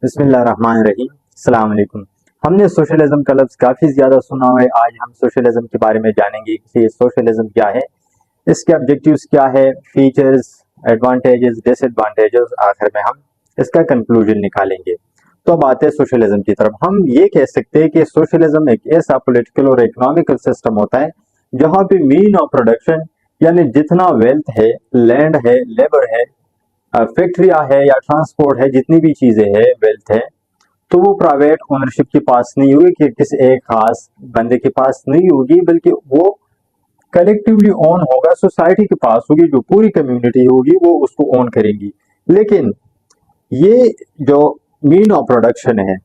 बिस्मिल्लाहिर्रहमानिर्रहीम। अस्सलाम वालेकुम। हमने सोशलिज्म का लफ्ज़ काफ़ी ज़्यादा सुना हुआ है। आज हम सोशलिज्म के बारे में जानेंगे कि सोशलिज्म क्या है, इसके ऑब्जेक्टिव्स क्या है, फीचर्स, एडवांटेजेस, डिसएडवांटेजेस, आखिर में हम इसका कंक्लूजन निकालेंगे। तो अब आते हैं सोशलिज्म की तरफ। हम ये कह सकते हैं कि सोशलिज्म एक ऐसा पॉलिटिकल और इकोनॉमिकल सिस्टम होता है जहाँ पे मीन ऑफ प्रोडक्शन यानी जितना वेल्थ है, लैंड है, लेबर है, फैक्ट्रियां है या ट्रांसपोर्ट है, जितनी भी चीजें हैं, वेल्थ है, तो वो प्राइवेट ओनरशिप के पास नहीं होगी कि किसी एक खास बंदे के पास नहीं होगी, बल्कि वो कलेक्टिवली ओन होगा, सोसाइटी के पास होगी। जो पूरी कम्युनिटी होगी वो उसको ओन करेंगी। लेकिन ये जो मीन ऑफ प्रोडक्शन है,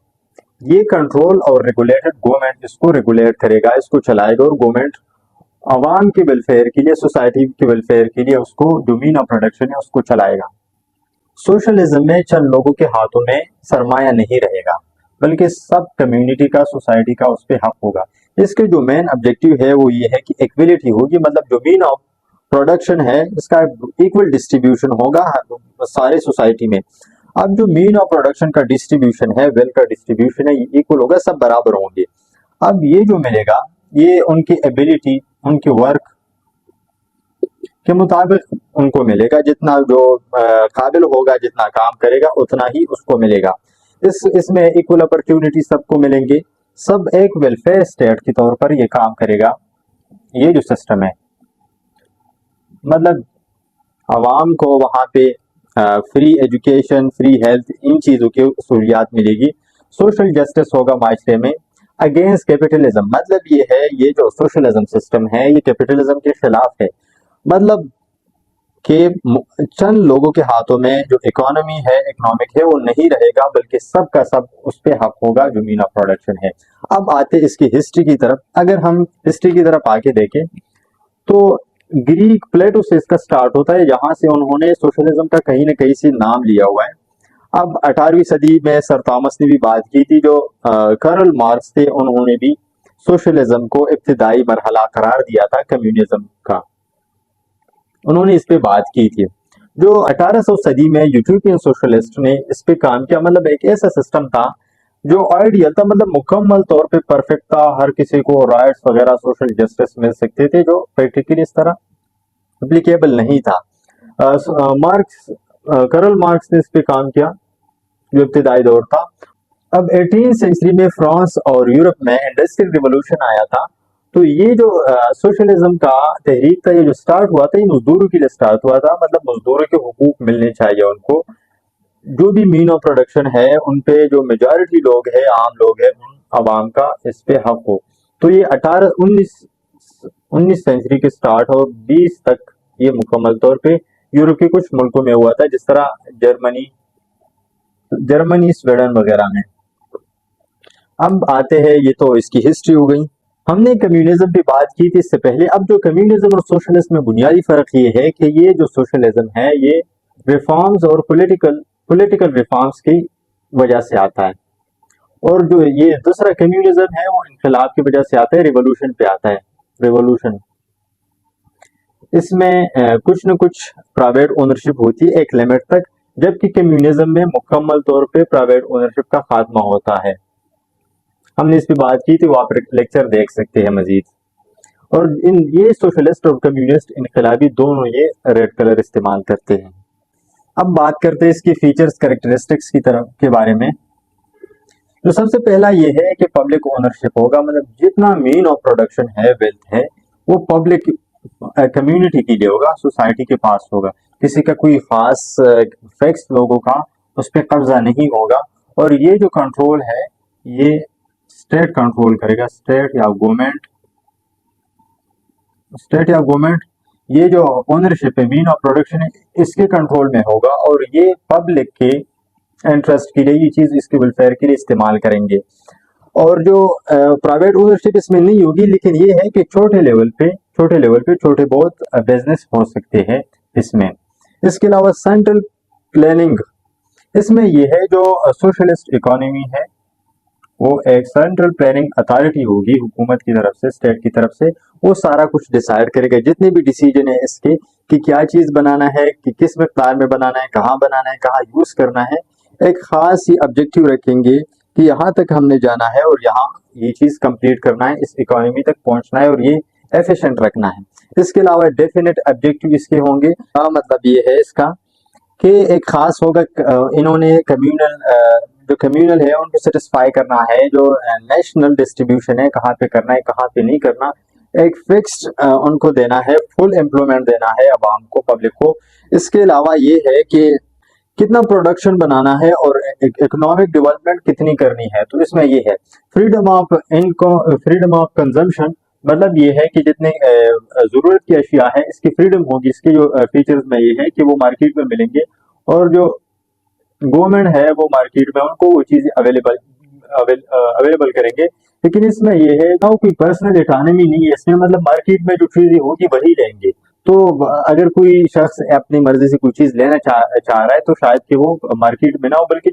ये कंट्रोल और रेगुलेटेड, गवर्नमेंट इसको रेगुलेट करेगा, इसको चलाएगा, और गवर्नमेंट आवाम के वेलफेयर के लिए, सोसाइटी के वेलफेयर के लिए उसको जो मीन ऑफ प्रोडक्शन है उसको चलाएगा। सोशलिज्म में चंद लोगों के हाथों में सरमाया नहीं रहेगा, बल्कि सब कम्युनिटी का, सोसाइटी का उस पर हक होगा। इसके जो मेन ऑब्जेक्टिव है वो ये है कि इक्वलिटी होगी, मतलब जो मीन ऑफ प्रोडक्शन है इसका इक्वल डिस्ट्रीब्यूशन होगा सारे सोसाइटी में। अब जो मीन ऑफ प्रोडक्शन का डिस्ट्रीब्यूशन है, वेल्थ का डिस्ट्रीब्यूशन है, ये इक्वल होगा, सब बराबर होंगे। अब ये जो मिलेगा ये उनकी एबिलिटी, उनकी वर्क के मुताबिक उनको मिलेगा। जितना जो काबिल होगा, जितना काम करेगा, उतना ही उसको मिलेगा। इसमें इक्वल अपॉर्चुनिटी सबको मिलेंगे, सब एक वेलफेयर स्टेट के तौर पर ये काम करेगा। ये जो सिस्टम है, मतलब आवाम को वहाँ पे फ्री एजुकेशन, फ्री हेल्थ, इन चीज़ों की सहूलियात मिलेगी। सोशल जस्टिस होगा माशरे में। अगेंस्ट कैपिटलिज्म, मतलब ये है, ये जो सोशलिज्म सिस्टम है ये कैपिटलिज्म के खिलाफ है। मतलब कि चंद लोगों के हाथों में जो इकोनॉमी है, इकोनॉमिक है, वो नहीं रहेगा, बल्कि सब का सब उस पे हक होगा जो मीन ऑफ प्रोडक्शन है। अब आते इसकी हिस्ट्री की तरफ। अगर हम हिस्ट्री की तरफ आके देखें तो ग्रीक, प्लेटो से इसका स्टार्ट होता है, जहां से उन्होंने सोशलिज्म का कहीं ना कहीं से नाम लिया हुआ है। अब 18वीं सदी में सर थॉमस ने भी बात की थी, जो कार्ल मार्क्स थे, उन्होंने भी सोशलिज्म को इब्तिदाई मरहला करार दिया था कम्युनिज्म का, उन्होंने इस पे बात की थी। जो 1800 सदी में यूरोपियन सोशलिस्ट ने इस पे काम किया, मतलब एक ऐसा सिस्टम था जो आइडियल था, मतलब मुकम्मल तौर पे परफेक्ट था, हर किसी को राइट्स वगैरह, सोशल जस्टिस मिल सकते थे, जो प्रैक्टिकली इस तरह एप्लीकेबल नहीं था। मार्क्स, करल मार्क्स ने इस पे काम किया, जो इब्तिदाई दौर था। अब 18वीं सेंचुरी में फ्रांस और यूरोप में इंडस्ट्रियल रिवॉल्यूशन आया था। तो ये जो सोशलिज्म का तहरीक था, ये जो स्टार्ट हुआ था, ये मजदूरों के लिए स्टार्ट हुआ था। मतलब मजदूरों के हुकूक मिलने चाहिए उनको, जो भी मीन ऑफ प्रोडक्शन है उन पे जो मेजॉरिटी लोग है, आम लोग है, उन आवाम का इस पे हक हो। तो ये 19 सेंचुरी के स्टार्ट और 20 तक ये मुकम्मल तौर पे यूरोप के कुछ मुल्कों में हुआ था, जिस तरह जर्मनी, स्वीडन वगैरह में। अब आते हैं, ये तो इसकी हिस्ट्री हो गई। हमने कम्युनिज्म की बात की थी इससे पहले। अब जो कम्युनिज्म और सोशलिज्म में बुनियादी फर्क ये है कि ये जो सोशलिज्म है ये रिफॉर्म्स और पॉलिटिकल रिफॉर्म्स की वजह से आता है, और जो ये दूसरा कम्युनिज्म है वो इनकलाब की वजह से आता है, रिवोल्यूशन पे आता है। रिवोल्यूशन, इसमें कुछ न कुछ प्राइवेट ओनरशिप होती है एक लिमिट तक, जबकि कम्युनिज्म में मुकम्मल तौर पे प्राइवेट ओनरशिप का खात्मा होता है। हमने इस पे बात की थी, वो आप लेक्चर देख सकते हैं मजीद। और इन ये सोशलिस्ट और कम्युनिस्ट इनकलाबी दोनों ये रेड कलर इस्तेमाल करते हैं। अब बात करते हैं इसकी फीचर्स, कैरेक्टरिस्टिक्स की तरफ के बारे में। तो सबसे पहला ये है कि पब्लिक ओनरशिप होगा, मतलब जितना मीन ऑफ प्रोडक्शन है, वेल्थ है, वो पब्लिक कम्युनिटी के लिए होगा, सोसाइटी के पास होगा। किसी का कोई खास फिक्स लोगों का उस पर कब्जा नहीं होगा। और ये जो कंट्रोल है ये स्टेट कंट्रोल करेगा, स्टेट या गवर्नमेंट ये जो ओनरशिप है, मीन ऑफ प्रोडक्शन है, इसके कंट्रोल में होगा, और ये पब्लिक के इंटरेस्ट के लिए, ये चीज इसके वेलफेयर के लिए इस्तेमाल करेंगे। और जो प्राइवेट ओनरशिप इसमें नहीं होगी, लेकिन ये है कि छोटे लेवल पे छोटे बहुत बिजनेस हो सकते हैं इसमें। इसके अलावा सेंट्रल प्लानिंग, इसमें ये है जो सोशलिस्ट इकोनॉमी है वो एक सेंट्रल प्लानिंग अथॉरिटी होगी, हुकूमत की तरफ से, स्टेट की तरफ से, वो सारा कुछ डिसाइड करेगा। जितने भी डिसीजन है इसके कि क्या चीज बनाना है, कि किस मिकदार में बनाना है, कहाँ यूज करना है, एक खास ही ऑब्जेक्टिव रखेंगे कि यहाँ तक हमने जाना है और यहाँ ये चीज कंप्लीट करना है, इस इकोनॉमी तक पहुंचना है और ये एफिशिएंट रखना है। इसके अलावा डेफिनेट ऑब्जेक्टिव इसके होंगे। मतलब ये है इसका कि एक खास होगा, इन्होंने कम्युनल जो कम्युनल है उनको सेटिस्फाई करना है, जो नेशनल डिस्ट्रीब्यूशन है कहाँ पे करना है कहाँ पे नहीं करना, एक फिक्स्ड उनको देना है, फुल एम्प्लॉयमेंट देना है आवाम को, पब्लिक को। इसके अलावा ये है कि कितना प्रोडक्शन बनाना है और इकोनॉमिक डेवलपमेंट कितनी करनी है। तो इसमें ये है freedom of income, freedom of consumption, मतलब ये है कि जितने जरूरत की अशिया है इसकी फ्रीडम होगी। इसके जो फीचर्स में ये है कि वो मार्केट में मिलेंगे और जो गवर्नमेंट है वो मार्केट में उनको वो चीजें अवेलेबल करेंगे। लेकिन इसमें ये है ना, कोई पर्सनल इकोनॉमी नहीं है इसमें, मतलब मार्केट में जो चीजें होगी वही लेंगे। तो अगर कोई शख्स अपनी मर्जी से कोई चीज लेना चाह रहा है तो शायद कि वो मार्केट में ना हो, बल्कि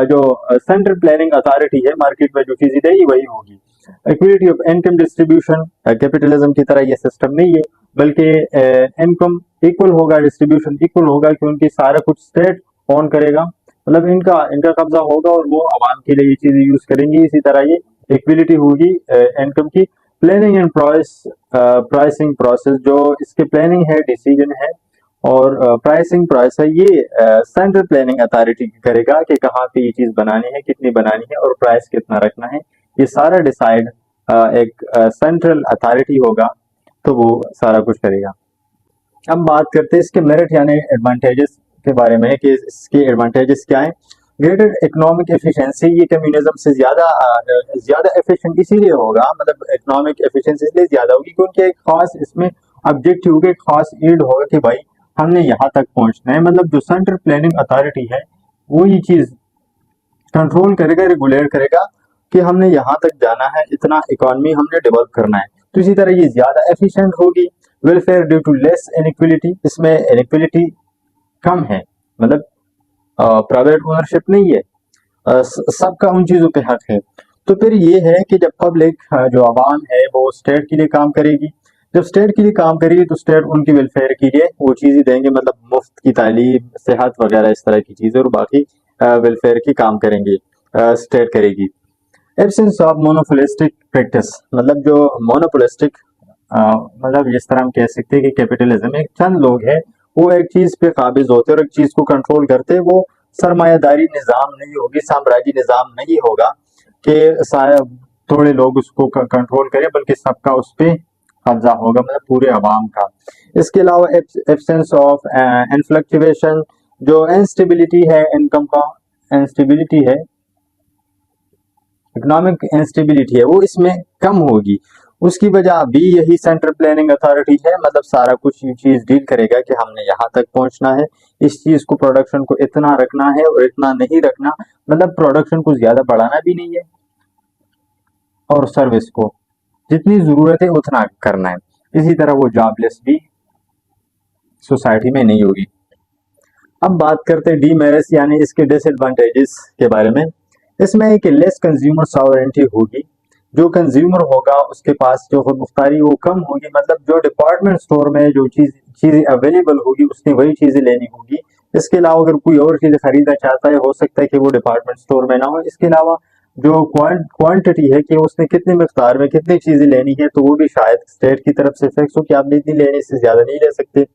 जो सेंट्रल प्लानिंग अथॉरिटी है मार्केट में जो चीजें देगी वही होगी। Equality of income distribution, capitalism की तरह ये सिस्टम नहीं है, बल्कि इनकम इक्वल होगा, डिस्ट्रीब्यूशन इक्वल होगा, क्योंकि सारा कुछ स्टेट ऑन करेगा, मतलब इनका इनका कब्जा होगा और वो आवाम के लिए ये चीजें यूज करेंगी। इसी तरह ये इक्विलिटी होगी इनकम की। प्लानिंग एंड प्राइसिंग प्रोसेस, जो इसके प्लानिंग है, डिसीजन है और प्राइसिंग प्राइस है, ये सेंट्रल प्लानिंग अथॉरिटी करेगा कि कहाँ पे ये चीज बनानी है, कितनी बनानी है और प्राइस कितना रखना है। ये सारा डिसाइड एक सेंट्रल अथॉरिटी होगा, तो वो सारा कुछ करेगा। अब बात करते हैं इसके मेरिट यानी एडवांटेजेस के बारे में कि इसके एडवांटेजेस क्या है। ग्रेटर इकोनॉमिक एफिशिएंसी, ये कम्युनिज्म से ज्यादा एफिशिएंट इसीलिए होगा, मतलब इकोनॉमिक एफिशिएंसी इसलिए ज्यादा होगी क्योंकि एक खास इसमें ऑब्जेक्टिव होगा, एक खास एड होगा कि भाई हमने यहाँ तक पहुंचना है। मतलब जो सेंट्रल प्लानिंग अथॉरिटी है वो ये चीज कंट्रोल करेगा, रेगुलेट करेगा कि हमने यहाँ तक जाना है, इतना इकोनॉमी हमने डेवलप करना है। तो इसी तरह ये ज्यादा एफिशिएंट होगी। वेलफेयर ड्यू टू लेस इनइक्विलिटी, इसमें इनइक्विलिटी कम है, मतलब प्राइवेट ओनरशिप नहीं है, सबका उन चीजों पे हक है। तो फिर ये है कि जब पब्लिक जो आवाम है वो स्टेट के लिए काम करेगी, जब स्टेट के लिए काम करेगी तो स्टेट उनकी वेलफेयर के लिए वो चीजें देंगे, मतलब मुफ्त की तालीम, सेहत वगैरह इस तरह की चीजें, और बाकी वेलफेयर की काम करेंगे, स्टेट करेगी। एब्सेंस ऑफ मोनोपोलिस्टिक प्रैक्टिस, मतलब जो मोनोपोलिस्टिक, मतलब जिस तरह हम कह सकते हैं कि कैपिटलिज्म में चंद लोग हैं वो एक चीज पे काबिज होते और एक चीज को कंट्रोल करते, वो सरमायादारी निजाम नहीं होगी, साम्राज्य निजाम नहीं होगा कि थोड़े लोग उसको कंट्रोल करें, बल्कि सबका उस पर कब्जा होगा, मतलब पूरे अवाम का। इसके अलावा एब्सेंस ऑफ इन्फ्लक्चुएशन, जो इंस्टेबिलिटी है इनकम का, इंस्टेबिलिटी है, इकोनॉमिक इंस्टेबिलिटी है, वो इसमें कम होगी। उसकी वजह भी यही सेंट्रल प्लानिंग अथॉरिटी है, मतलब सारा कुछ ये चीज डील करेगा कि हमने यहाँ तक पहुंचना है, इस चीज को, प्रोडक्शन को इतना रखना है और इतना नहीं रखना, मतलब प्रोडक्शन को ज्यादा बढ़ाना भी नहीं है और सर्विस को जितनी जरूरत है उतना करना है। इसी तरह वो जॉबलेस भी सोसाइटी में नहीं होगी। अब बात करते हैं डीमेरिट्स यानी इसके डिसएडवांटेजेस के बारे में। इसमें एक लेस कंज्यूमर सॉवरेंटी होगी, जो कंज्यूमर होगा उसके पास जो खुद मुख्तारी वो कम होगी, मतलब जो डिपार्टमेंट स्टोर में जो चीजें अवेलेबल होगी उसने वही चीजें लेनी होगी। इसके अलावा अगर कोई और चीज खरीदना चाहता है हो सकता है कि वो डिपार्टमेंट स्टोर में ना हो। इसके अलावा जो क्वांटिटी है कि उसने कितनी मिकदार में कितनी चीजें लेनी है, तो वो भी शायद स्टेट की तरफ से फिक्स हो कि आपने इतनी लेनी, इससे ज्यादा नहीं ले सकते।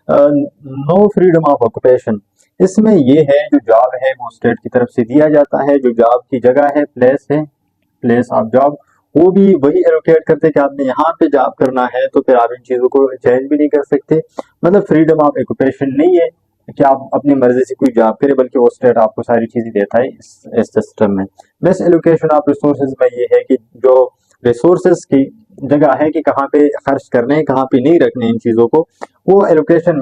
नो फ्रीडम ऑफ ऑक्यूपेशन, इसमें ये है जो जॉब है वो स्टेट की तरफ से दिया जाता है, जो जॉब की जगह है, प्लेस है, प्लेस ऑफ जॉब, वो भी वही एलोकेट करते कि आपने यहाँ पे जॉब करना है, तो फिर आप इन चीजों को चेंज भी नहीं कर सकते। मतलब फ्रीडम ऑफ ऑक्यूपेशन नहीं है कि आप अपनी मर्जी से कोई जॉब करे, बल्कि वो स्टेट आपको सारी चीजें देता है इस सिस्टम में। मिस एलोकेशन ऑफ रिसोर्सेज में ये है कि जो रिसोर्सेज की जगह है कि कहाँ पे खर्च करने हैं, कहाँ पे नहीं रखने इन चीजों को, वो एलोकेशन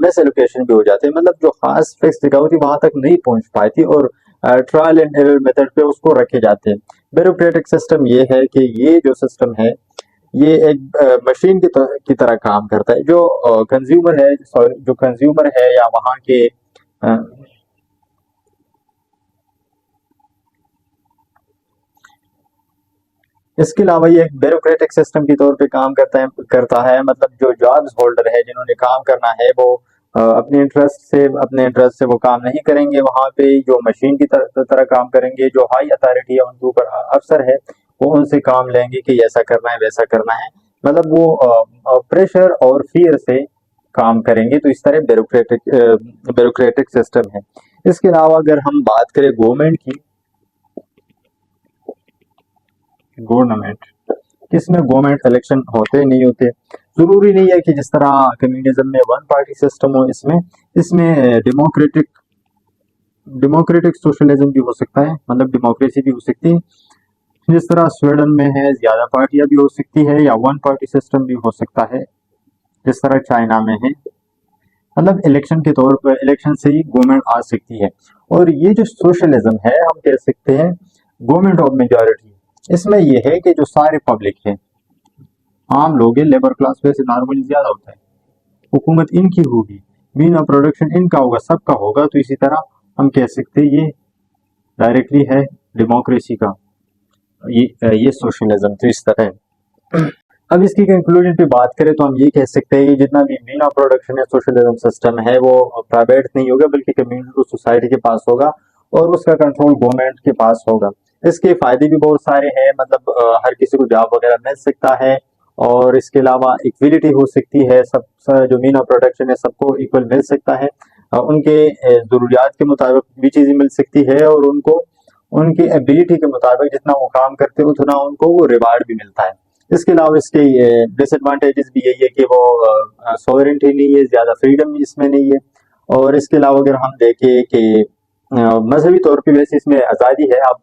मिस एलोकेशन भी हो जाते हैं, मतलब जो खास फिक्स जगह होती वहां तक नहीं पहुंच पाती और ट्रायल एंड एरर मेथड पे उसको रखे जाते हैं। ब्यूरोक्रेटिक सिस्टम ये है कि ये जो सिस्टम है ये एक मशीन की तरह काम करता है। जो कंज्यूमर है, सॉरी, जो कंज्यूमर है या वहाँ के इसके अलावा ये एक ब्यूरोक्रेटिक सिस्टम के तौर पे काम करता है, मतलब जो जॉब्स होल्डर है जिन्होंने काम करना है वो अपने इंटरेस्ट से वो काम नहीं करेंगे। वहाँ पे जो मशीन की तरह काम करेंगे, जो हाई अथॉरिटी है, उनके ऊपर अफसर है, वो उनसे काम लेंगे कि ऐसा करना है वैसा करना है, मतलब वो प्रेशर और फियर से काम करेंगे। तो इस तरह ब्यूरोक्रेटिक सिस्टम है। इसके अलावा अगर हम बात करें गवर्नमेंट, इसमें गवर्नमेंट इलेक्शन होते नहीं होते। जरूरी नहीं है कि जिस तरह कम्युनिज्म में वन पार्टी सिस्टम हो, इसमें डेमोक्रेटिक सोशलिज्म भी हो सकता है, मतलब डेमोक्रेसी भी हो सकती है। जिस तरह स्वीडन में है, ज्यादा पार्टियां भी हो सकती है, या वन पार्टी सिस्टम भी हो सकता है, जिस तरह चाइना में है। मतलब इलेक्शन के तौर पर इलेक्शन से ही गवर्नमेंट आ सकती है। और ये जो सोशलिज्म है, हम कह सकते हैं गवर्नमेंट ऑफ मेजॉरिटी। इसमें यह है कि जो सारे पब्लिक है, आम लोग हैं, लेबर क्लास वैसे नॉर्मली ज्यादा होता है, हुकूमत इनकी होगी, मीन ऑफ प्रोडक्शन इनका होगा, सबका होगा। तो इसी तरह हम कह सकते हैं ये डायरेक्टली है डेमोक्रेसी का, ये सोशलिज्म। तो इस तरह है। अब इसकी कंक्लूजन पे बात करें तो हम ये कह सकते हैं कि जितना भी मीन ऑफ प्रोडक्शन है, सोशलिज्म सिस्टम है, वो प्राइवेट नहीं होगा, बल्कि कम्युनिटी सोसाइटी के पास होगा, और उसका कंट्रोल गवर्नमेंट के पास होगा। इसके फायदे भी बहुत सारे हैं, मतलब हर किसी को जॉब वगैरह मिल सकता है, और इसके अलावा इक्वलिटी हो सकती है, जो मीन ऑफ प्रोडक्शन है सबको इक्वल मिल सकता है। उनके जरूरियात के मुताबिक भी चीजें मिल सकती है, और उनको उनकी एबिलिटी के मुताबिक जितना वो काम करते हैं उतना उनको वो रिवार्ड भी मिलता है। इसके अलावा इसके डिसएडवांटेजेस भी यही है कि वो सॉवरेंटी नहीं है, ज्यादा फ्रीडम इसमें नहीं है। और इसके अलावा अगर हम देखें कि मजहबी तौर पे वैसे इसमें आज़ादी है, आप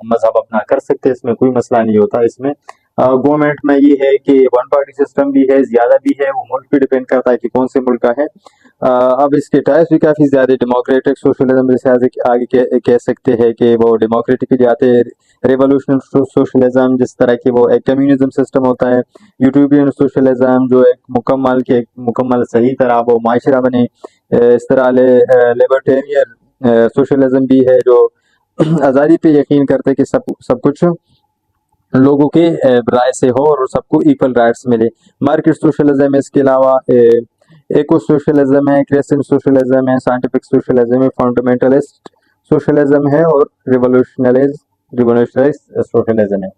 मजहब अपना कर सकते हैं, इसमें कोई मसला नहीं होता। इसमें गवर्नमेंट में ये है कि वन पार्टी सिस्टम भी है, ज्यादा भी है, वो मुल्क पे डिपेंड करता है कि कौन से मुल्क का है। अब इसके टाइप्स भी काफी ज्यादा, डेमोक्रेटिक सोशलिज्म जैसे आगे कह सकते हैं कि वो डेमोक्रेटिक के लिए आते हैं, रेवोल्यूशनरी सोशलिज्म जिस तरह की, वो एक कम्युनिज्म सिस्टम होता है, यूटोपियन सोशलिज्म जो एक मुकम्मल सही तरह वो माशरा बने, इस तरह लिबर्टेरियन सोशलिज्म भी है जो आज़ादी पे यकीन करते हैं कि सब कुछ लोगों के राय से हो और सबको इक्वल राइट्स मिले। मार्केट सोशलिज्म है, इसके अलावा इको सोशलिज्म है, क्रिश्चियन सोशलिज्म है, साइंटिफिक सोशलिज्म है, फंडामेंटलिस्ट सोशलिज्म है, और रिवोल्यूशनरी सोशलिज्म है।